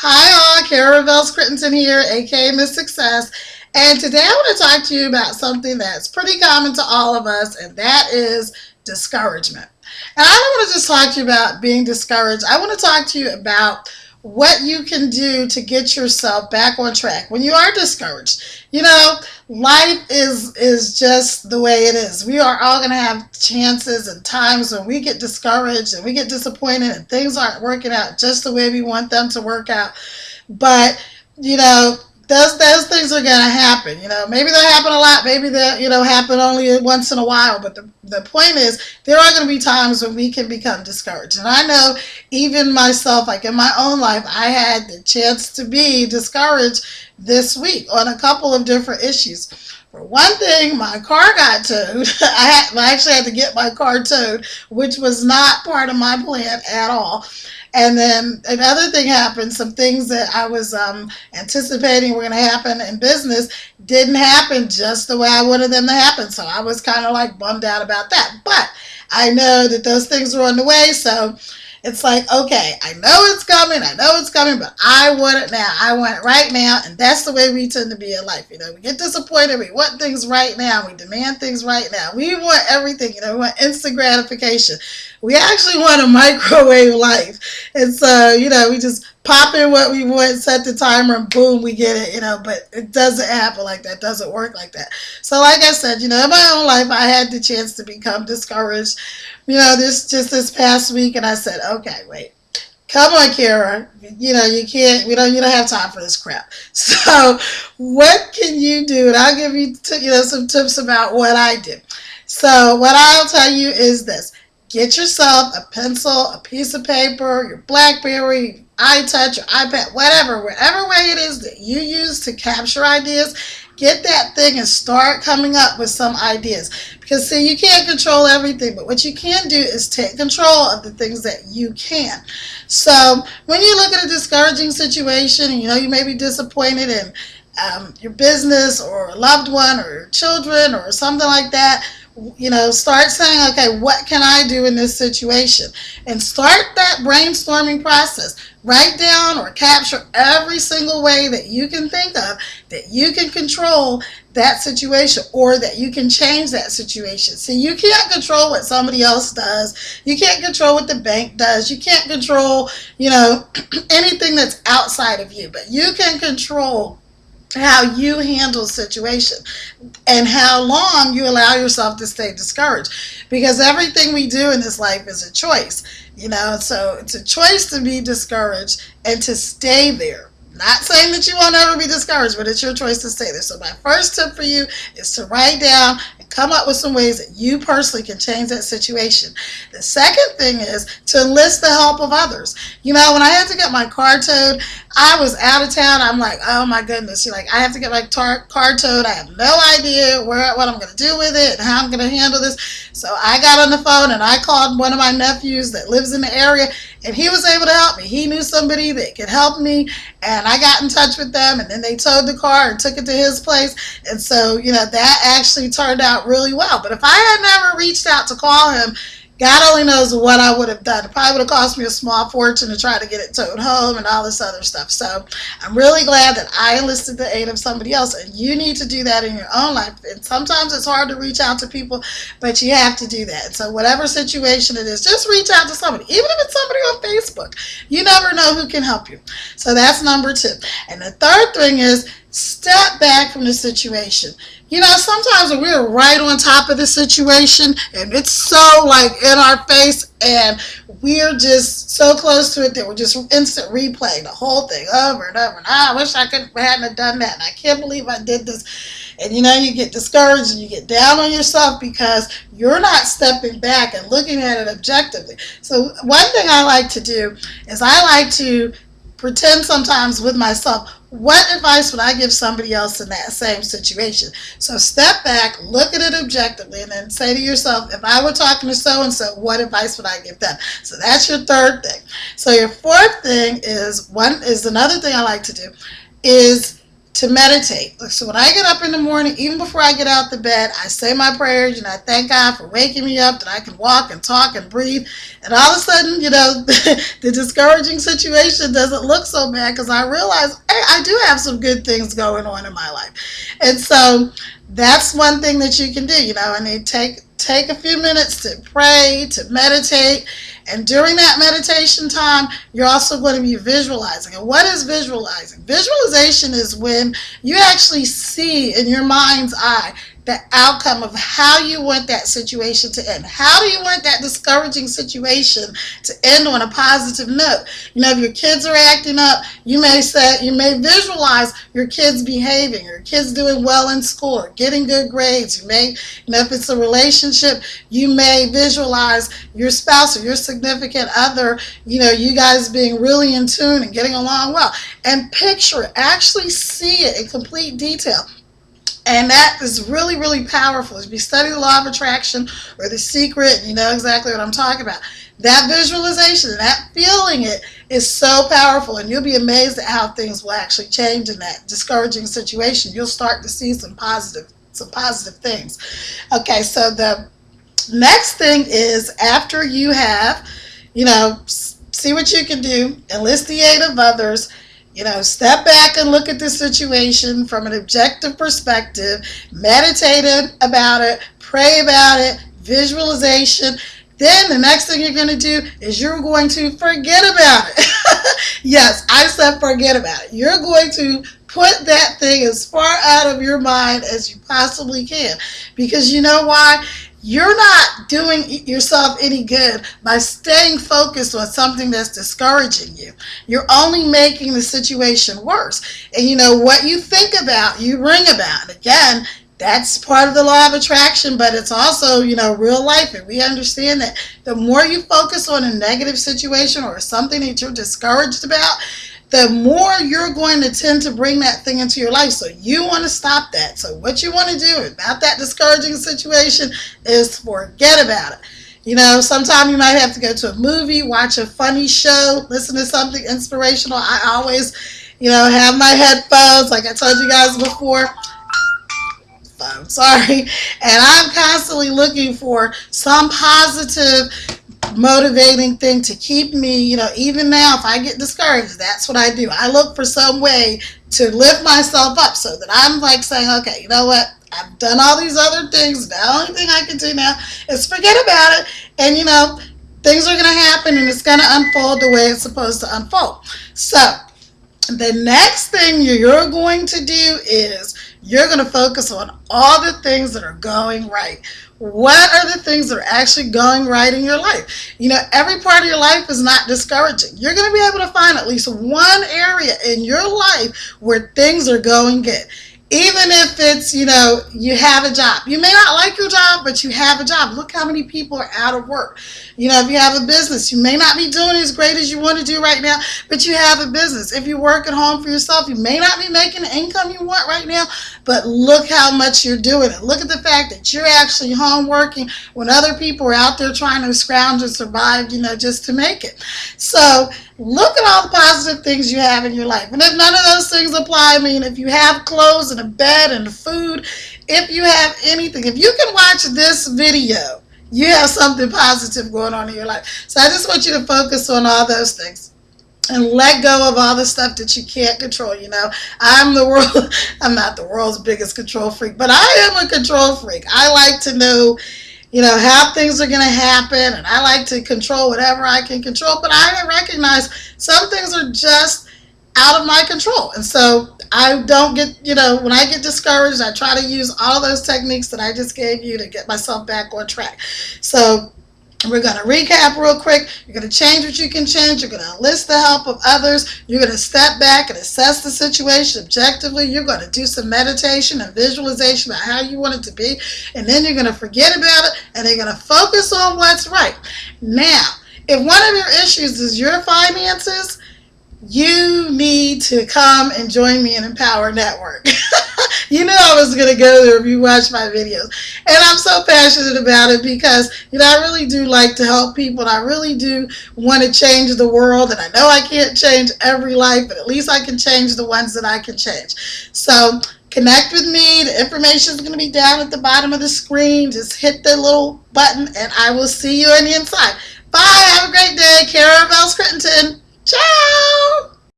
Hi all, Kara Reveals Crittenton here, aka Miss Success. And today I want to talk to you about something that's pretty common to all of us, and that is discouragement. And I don't want to just talk to you about being discouraged. I want to talk to you about what you can do to get yourself back on track when you are discouraged. You know, life is just the way it is. We are all going to have chances and times when we get discouraged and we get disappointed and things aren't working out just the way we want them to work out. But you know, those things are gonna happen. Maybe they'll happen a lot. Maybe they'll happen only once in a while. But the point is, there are going to be times when we can become discouraged. And I know, even myself, like in my own life, I had the chance to be discouraged this week on a couple of different issues. For one thing, my car got towed. I actually had to get my car towed, which was not part of my plan at all. And then another thing happened. Some things that I was anticipating were going to happen in business didn't happen just the way I wanted them to happen. So I was kind of like bummed out about that. But I know that those things were on the way. So it's like, okay, I know it's coming, but I want it now. I want it right now. And that's the way we tend to be in life. We get disappointed. We want things right now. We demand things right now. We want everything. We want instant gratification. We actually want a microwave life. And so, we just pop in what we want, set the timer, and boom, we get it, but it doesn't happen like that. It doesn't work like that. So like I said, in my own life, I had the chance to become discouraged, this past week. And I said, okay, wait. Come on, Kara. You can't. You don't have time for this crap. So, what can you do? And I'll give you, some tips about what I do. So, what I'll tell you is this: get yourself a pencil, a piece of paper, your BlackBerry, iTouch, your iPad, whatever way it is that you use to capture ideas. Get that thing and start coming up with some ideas. Because, see, you can't control everything, but what you can do is take control of the things that you can. So when you look at a discouraging situation and you may be disappointed in your business or a loved one or your children or something like that, start saying, okay, what can I do in this situation? And start that brainstorming process. Write down or capture every single way that you can think of that you can control that situation or that you can change that situation. See, you can't control what somebody else does. You can't control what the bank does. You can't control, anything that's outside of you. But you can control how you handle situation and how long you allow yourself to stay discouraged, because everything we do in this life is a choice, so it's a choice to be discouraged and to stay there. Not saying that you won't ever be discouraged, but it's your choice to stay there. So my first tip for you is to write down and come up with some ways that you personally can change that situation. The second thing is to enlist the help of others. When I had to get my car towed, I was out of town. I'm like, oh my goodness, I have to get my car towed. I have no idea what I'm going to do with it and how I'm going to handle this. So I got on the phone and I called one of my nephews that lives in the area, and he was able to help me. He knew somebody that could help me, and I got in touch with them, and then they towed the car and took it to his place. And so, that actually turned out really well. But if I had never reached out to call him, God only knows what I would have done. It probably would have cost me a small fortune to try to get it towed home and all this other stuff. So I'm really glad that I enlisted the aid of somebody else, and you need to do that in your own life. And sometimes it's hard to reach out to people, but you have to do that. And so whatever situation it is, just reach out to somebody, even if it's somebody on Facebook. You never know who can help you. So that's number 2. And the third thing is, step back from the situation. Sometimes when we're right on top of the situation and it's so like in our face and we're just so close to it that we're just instant replaying the whole thing over and over. And I wish I hadn't done that. And I can't believe I did this. And you get discouraged and you get down on yourself because you're not stepping back and looking at it objectively. So one thing I like to do is I like to pretend sometimes with myself, what advice would I give somebody else in that same situation? So step back, look at it objectively, and then say to yourself, if I were talking to so-and-so, what advice would I give them? So that's your third thing. So your fourth thing is another thing I like to do is to meditate. So when I get up in the morning, even before I get out the bed, I say my prayers, I thank God for waking me up, that I can walk and talk and breathe. And all of a sudden, the discouraging situation doesn't look so bad, because I realize, hey, I do have some good things going on in my life. And so that's one thing that you can do, and take a few minutes to pray, to meditate. And during that meditation time, you're also going to be visualizing. And what is visualizing? Visualization is when you actually see in your mind's eye the outcome of how you want that situation to end. How do you want that discouraging situation to end on a positive note? If your kids are acting up, you may visualize your kids behaving, your kids doing well in school, or getting good grades. You may, if it's a relationship, you may visualize your spouse or your significant other, you guys being really in tune and getting along well. And picture it, actually see it in complete detail. And that is really, really powerful. If you study the law of attraction or The Secret, you know exactly what I'm talking about. That visualization, that feeling it is so powerful, and you'll be amazed at how things will actually change in that discouraging situation. You'll start to see some positive things. Okay, so the next thing is, after you have, see what you can do, enlist the aid of others. Step back and look at the situation from an objective perspective, meditate about it, pray about it, visualization. Then the next thing you're going to do is you're going to forget about it. Yes, I said forget about it. You're going to put that thing as far out of your mind as you possibly can. Because you know why? You're not doing yourself any good by staying focused on something that's discouraging you. You're only making the situation worse. And what you think about, you bring about. And again, that's part of the law of attraction, but it's also, real life. And we understand that the more you focus on a negative situation or something that you're discouraged about, the more you're going to tend to bring that thing into your life. So you want to stop that. So what you want to do about that discouraging situation is forget about it. Sometimes you might have to go to a movie, watch a funny show, listen to something inspirational. I always, have my headphones, like I told you guys before. Sorry. And I'm constantly looking for some positive, motivating thing to keep me, even now if I get discouraged, that's what I do. I look for some way to lift myself up, so that I'm like saying, okay, you know what? I've done all these other things. The only thing I can do now is forget about it. And, things are going to happen, and it's going to unfold the way it's supposed to unfold. So the next thing you're going to do is you're going to focus on all the things that are going right. What are the things that are actually going right in your life? Every part of your life is not discouraging. You're going to be able to find at least one area in your life where things are going good. Even if it's, you have a job. You may not like your job, but you have a job. Look how many people are out of work. If you have a business, you may not be doing as great as you want to do right now, but you have a business. If you work at home for yourself, you may not be making the income you want right now, but look how much you're doing it. Look at the fact that you're actually home working when other people are out there trying to scrounge and survive, just to make it. So look at all the positive things you have in your life. And if none of those things apply, if you have clothes and a bed and food, if you have anything, if you can watch this video, you have something positive going on in your life. So I just want you to focus on all those things and let go of all the stuff that you can't control. I'm not the world's biggest control freak, but I am a control freak. I like to know how things are going to happen, and I like to control whatever I can control, but I recognize some things are just out of my control. And so I don't get, when I get discouraged, I try to use all those techniques that I just gave you to get myself back on track. So we're going to recap real quick. You're going to change what you can change. You're going to enlist the help of others. You're going to step back and assess the situation objectively. You're going to do some meditation and visualization about how you want it to be. And then you're going to forget about it, and you're going to focus on what's right. Now, if one of your issues is your finances, you need to come and join me in Empower Network. You knew I was going to go there if you watch my videos. And I'm so passionate about it because, I really do like to help people, and I really do want to change the world. And I know I can't change every life, but at least I can change the ones that I can change. So connect with me. The information is going to be down at the bottom of the screen. Just hit the little button, and I will see you on the inside. Bye. Have a great day. Carol Bell Scrittenton. Ciao.